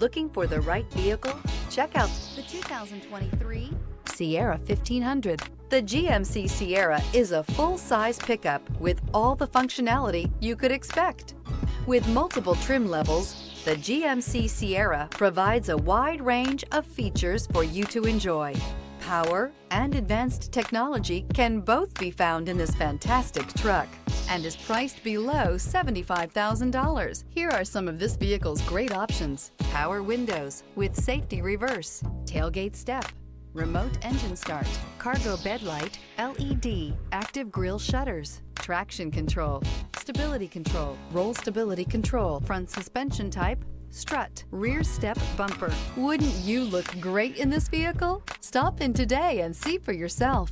Looking for the right vehicle? Check out the 2023 Sierra 1500. The GMC Sierra is a full-size pickup with all the functionality you could expect. With multiple trim levels, the GMC Sierra provides a wide range of features for you to enjoy. Power and advanced technology can both be found in this fantastic truck and is priced below $75,000. Here are some of this vehicle's great options: power windows with safety reverse, tailgate step, remote engine start, cargo bed light, LED, active grille shutters, traction control, stability control, roll stability control, front suspension type, strut, rear step bumper. Wouldn't you look great in this vehicle? Stop in today and see for yourself.